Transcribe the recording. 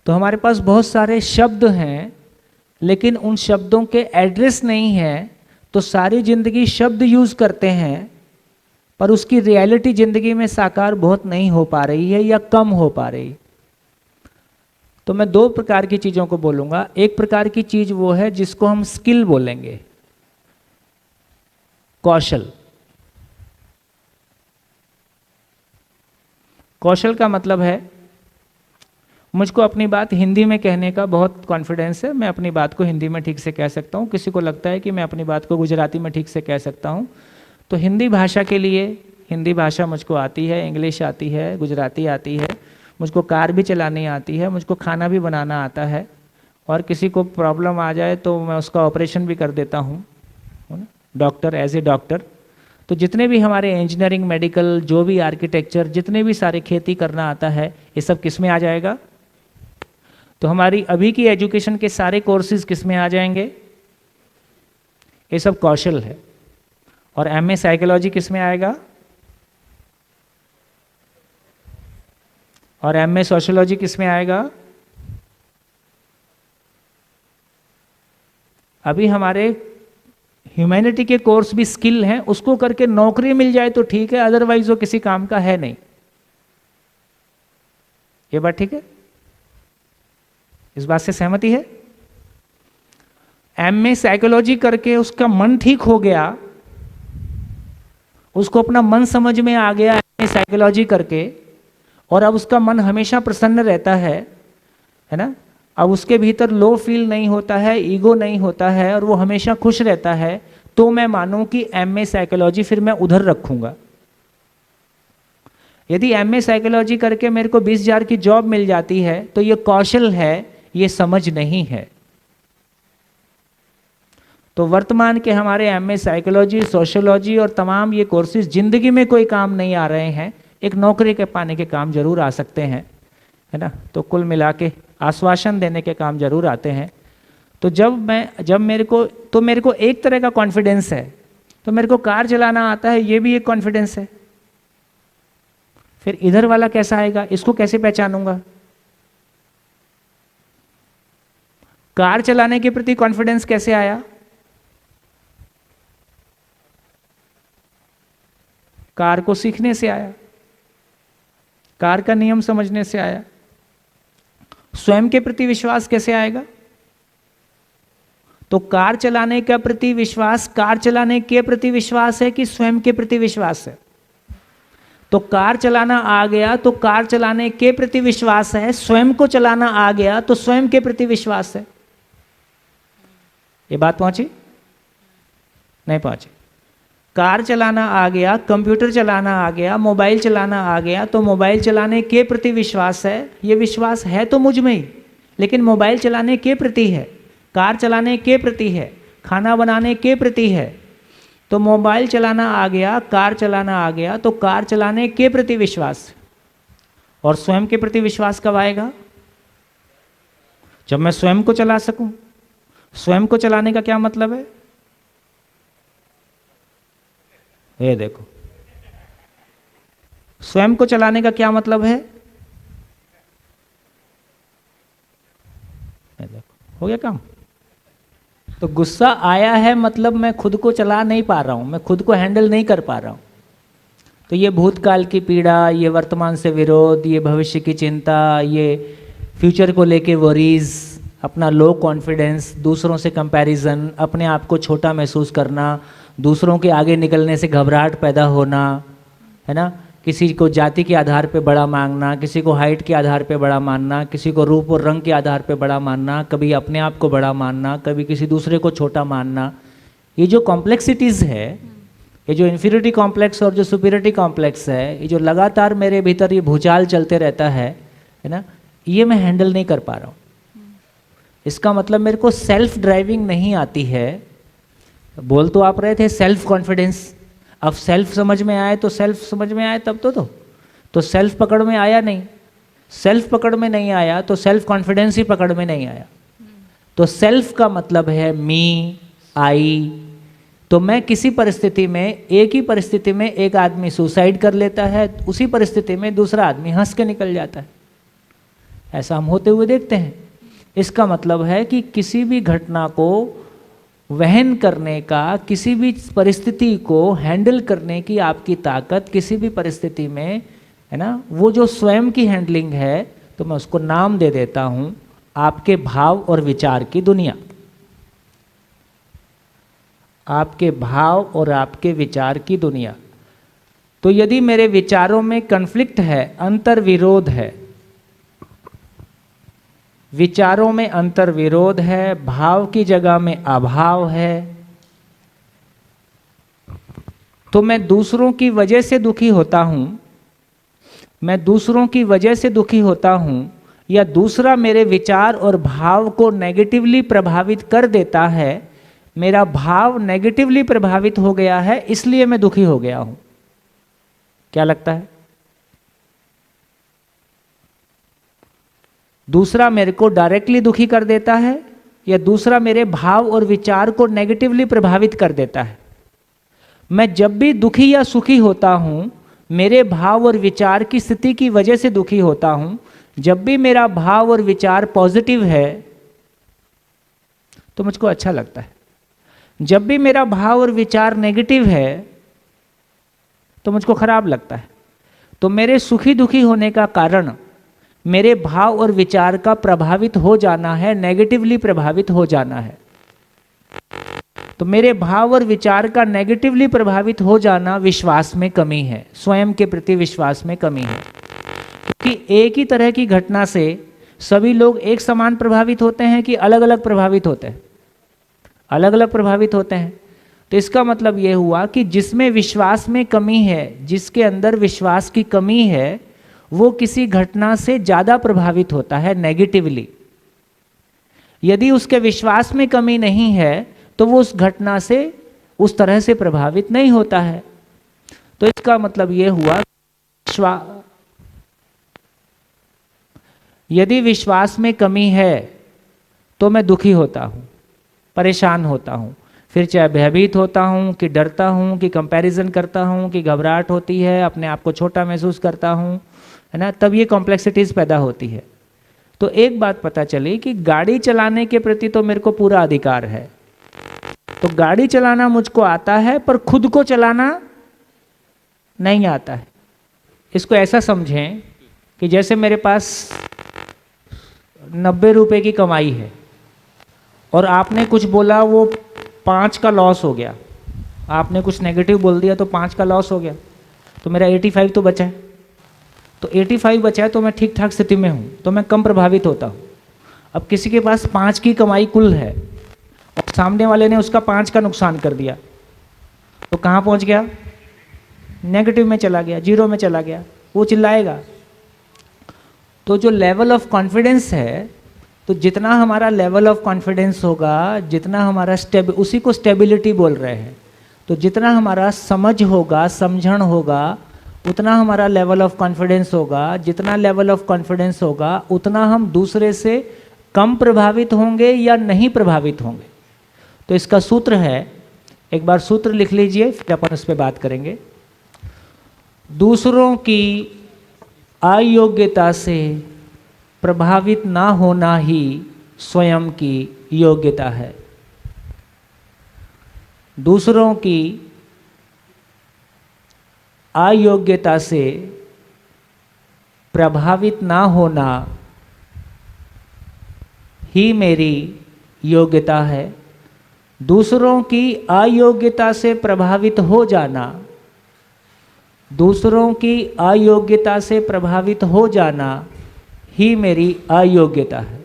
तो हमारे पास बहुत सारे शब्द हैं, लेकिन उन शब्दों के एड्रेस नहीं है, तो सारी जिंदगी शब्द यूज करते हैं, पर उसकी रियलिटी जिंदगी में साकार बहुत नहीं हो पा रही है या कम हो पा रही। तो मैं दो प्रकार की चीजों को बोलूंगा। एक प्रकार की चीज वो है जिसको हम स्किल बोलेंगे, कौशल। कौशल का मतलब है, मुझको अपनी बात हिंदी में कहने का बहुत कॉन्फिडेंस है, मैं अपनी बात को हिंदी में ठीक से कह सकता हूँ। किसी को लगता है कि मैं अपनी बात को गुजराती में ठीक से कह सकता हूँ, तो हिंदी भाषा के लिए, हिंदी भाषा मुझको आती है, इंग्लिश आती है, गुजराती आती है, मुझको कार भी चलानी आती है, मुझको खाना भी बनाना आता है, और किसी को प्रॉब्लम आ जाए तो मैं उसका ऑपरेशन भी कर देता हूँ, डॉक्टर, एज ए डॉक्टर। तो जितने भी हमारे इंजीनियरिंग, मेडिकल, जो भी आर्किटेक्चर, जितने भी सारे खेती करना आता है, ये सब किस में आ जाएगा? तो हमारी अभी की एजुकेशन के सारे कोर्सेज किस में आ जाएंगे? ये सब कौशल है। और एमए साइकोलॉजी किस में आएगा? और एमए सोशियोलॉजी किस में आएगा? अभी हमारे ह्यूमैनिटी के कोर्स भी स्किल हैं, उसको करके नौकरी मिल जाए तो ठीक है, अदरवाइज वो किसी काम का है नहीं। ये बात ठीक है? इस बात से सहमति है? एमए साइकोलॉजी करके उसका मन ठीक हो गया, उसको अपना मन समझ में आ गया एमए साइकोलॉजी करके, और अब उसका मन हमेशा प्रसन्न रहता है ना? अब उसके भीतर लो फील नहीं होता है, ईगो नहीं होता है, और वो हमेशा खुश रहता है, तो मैं मानूं कि एमए साइकोलॉजी फिर मैं उधर रखूंगा। यदि एमए साइकोलॉजी करके मेरे को 20,000 की जॉब मिल जाती है, तो ये कौशल है, ये समझ नहीं है। तो वर्तमान के हमारे एमए साइकोलॉजी, सोशियोलॉजी और तमाम ये कोर्सेज जिंदगी में कोई काम नहीं आ रहे हैं, एक नौकरी के पाने के काम जरूर आ सकते हैं, है ना? तो कुल मिला के आश्वासन देने के काम जरूर आते हैं। तो जब मेरे को एक तरह का कॉन्फिडेंस है, तो मेरे को कार चलाना आता है, ये भी एक कॉन्फिडेंस है। फिर इधर वाला कैसा आएगा, इसको कैसे पहचानूंगा? कार चलाने के प्रति कॉन्फिडेंस कैसे आया? कार को सीखने से आया, कार का नियम समझने से आया। स्वयं के प्रति विश्वास कैसे आएगा? तो कार चलाने का प्रति विश्वास कार चलाने के प्रति विश्वास है कि स्वयं के प्रति विश्वास है? तो कार चलाना आ गया तो कार चलाने के प्रति विश्वास है, स्वयं को चलाना आ गया तो स्वयं के प्रति विश्वास है। ये बात पहुंची? नहीं पहुंची। कार चलाना आ गया, कंप्यूटर चलाना आ गया, मोबाइल चलाना आ गया, तो मोबाइल चलाने के प्रति विश्वास है। ये विश्वास है तो मुझ में ही, लेकिन मोबाइल चलाने के प्रति है, कार चलाने के प्रति है, खाना बनाने के प्रति है। तो मोबाइल चलाना आ गया, कार चलाना आ गया, तो कार चलाने के प्रति विश्वास। और स्वयं के प्रति विश्वास कब आएगा? जब मैं स्वयं को चला सकूं। स्वयं को चलाने का क्या मतलब है? ये देखो, स्वयं को चलाने का क्या मतलब है? ये देखो, हो गया काम। तो गुस्सा आया है मतलब मैं खुद को चला नहीं पा रहा हूं, मैं खुद को हैंडल नहीं कर पा रहा हूं। तो ये भूतकाल की पीड़ा, ये वर्तमान से विरोध, ये भविष्य की चिंता, ये फ्यूचर को लेके वरीज, अपना लो कॉन्फिडेंस, दूसरों से कंपैरिजन, अपने आप को छोटा महसूस करना, दूसरों के आगे निकलने से घबराहट पैदा होना, है ना? किसी को जाति के आधार पे बड़ा मांगना, किसी को हाइट के आधार पे बड़ा मानना, किसी को रूप और रंग के आधार पे बड़ा मानना, कभी अपने आप को बड़ा मानना, कभी किसी दूसरे को छोटा मानना। ये जो कॉम्प्लेक्सिटीज़ है, ये जो इन्फीरियरिटी कॉम्प्लेक्स और जो सुपीरियरिटी कॉम्प्लेक्स है, ये जो लगातार मेरे भीतर ये भूचाल चलते रहता है ना, ये मैं हैंडल नहीं कर पा रहा हूँ। इसका मतलब मेरे को सेल्फ ड्राइविंग नहीं आती है। बोल तो आप रहे थे सेल्फ कॉन्फिडेंस, अब सेल्फ समझ में आए तो सेल्फ समझ में आए तब तो सेल्फ पकड़ में आया नहीं। सेल्फ पकड़ में नहीं आया तो सेल्फ कॉन्फिडेंस ही पकड़ में नहीं आया। तो सेल्फ का मतलब है मी, आई। तो मैं किसी परिस्थिति में, एक ही परिस्थिति में एक आदमी सुसाइड कर लेता है, उसी परिस्थिति में दूसरा आदमी हंस के निकल जाता है। ऐसा हम होते हुए देखते हैं। इसका मतलब है कि किसी भी घटना को वहन करने का, किसी भी परिस्थिति को हैंडल करने की आपकी ताकत किसी भी परिस्थिति में है ना, वो जो स्वयं की हैंडलिंग है, तो मैं उसको नाम दे देता हूं आपके भाव और विचार की दुनिया। आपके भाव और आपके विचार की दुनिया। तो यदि मेरे विचारों में कन्फ्लिक्ट है, अंतर्विरोध है, विचारों में अंतर्विरोध है, भाव की जगह में अभाव है, तो मैं दूसरों की वजह से दुखी होता हूं, मैं दूसरों की वजह से दुखी होता हूं, या दूसरा मेरे विचार और भाव को नेगेटिवली प्रभावित कर देता है, मेरा भाव नेगेटिवली प्रभावित हो गया है, इसलिए मैं दुखी हो गया हूं। क्या लगता है? दूसरा मेरे को डायरेक्टली दुखी कर देता है, या दूसरा मेरे भाव और विचार को नेगेटिवली प्रभावित कर देता है? मैं जब भी दुखी या सुखी होता हूं, मेरे भाव और विचार की स्थिति की वजह से दुखी होता हूं। जब भी मेरा भाव और विचार पॉजिटिव है तो मुझको अच्छा लगता है, जब भी मेरा भाव और विचार नेगेटिव है तो मुझको खराब लगता है। तो मेरे सुखी दुखी होने का कारण मेरे भाव और विचार का प्रभावित हो जाना है, नेगेटिवली प्रभावित हो जाना है। तो मेरे भाव और विचार का नेगेटिवली प्रभावित हो जाना विश्वास में कमी है, स्वयं के प्रति विश्वास में कमी है। क्योंकि एक ही तरह की घटना से सभी लोग एक समान प्रभावित होते हैं कि अलग अलग प्रभावित होते हैं? अलग अलग प्रभावित होते हैं। तो इसका मतलब यह हुआ कि जिसमें विश्वास में कमी है, जिसके अंदर विश्वास की कमी है, वो किसी घटना से ज़्यादा प्रभावित होता है नेगेटिवली। यदि उसके विश्वास में कमी नहीं है तो वो उस घटना से उस तरह से प्रभावित नहीं होता है। तो इसका मतलब ये हुआ, यदि विश्वास में कमी है तो मैं दुखी होता हूँ, परेशान होता हूँ, फिर चाहे भयभीत होता हूँ कि डरता हूँ कि कंपैरिजन करता हूँ कि घबराहट होती है, अपने आप को छोटा महसूस करता हूँ, है ना, तब ये कॉम्प्लेक्सिटीज पैदा होती है। तो एक बात पता चली कि गाड़ी चलाने के प्रति तो मेरे को पूरा अधिकार है, तो गाड़ी चलाना मुझको आता है, पर खुद को चलाना नहीं आता है। इसको ऐसा समझें कि जैसे मेरे पास 90 रुपए की कमाई है और आपने कुछ बोला, वो 5 का लॉस हो गया, आपने कुछ नेगेटिव बोल दिया तो 5 का लॉस हो गया, तो मेरा 85 तो बचा है। तो 85 बचा है तो मैं ठीक ठाक स्थिति में हूँ, तो मैं कम प्रभावित होता हूँ। अब किसी के पास 5 की कमाई कुल है और सामने वाले ने उसका 5 का नुकसान कर दिया, तो कहाँ पहुँच गया? नेगेटिव में चला गया, जीरो में चला गया, वो चिल्लाएगा। तो जो लेवल ऑफ कॉन्फिडेंस है, तो जितना हमारा लेवल ऑफ कॉन्फिडेंस होगा, जितना हमारा उसी को स्टेबिलिटी बोल रहे हैं, तो जितना हमारा समझ होगा, समझण होगा, उतना हमारा लेवल ऑफ कॉन्फिडेंस होगा। जितना लेवल ऑफ कॉन्फिडेंस होगा उतना हम दूसरे से कम प्रभावित होंगे या नहीं प्रभावित होंगे। तो इसका सूत्र है, एक बार सूत्र लिख लीजिए, फिर अपन उस पर बात करेंगे। दूसरों की अयोग्यता से प्रभावित ना होना ही स्वयं की योग्यता है। दूसरों की अयोग्यता से प्रभावित ना होना ही मेरी योग्यता है। दूसरों की अयोग्यता से प्रभावित हो जाना, दूसरों की अयोग्यता से प्रभावित हो जाना ही मेरी अयोग्यता है।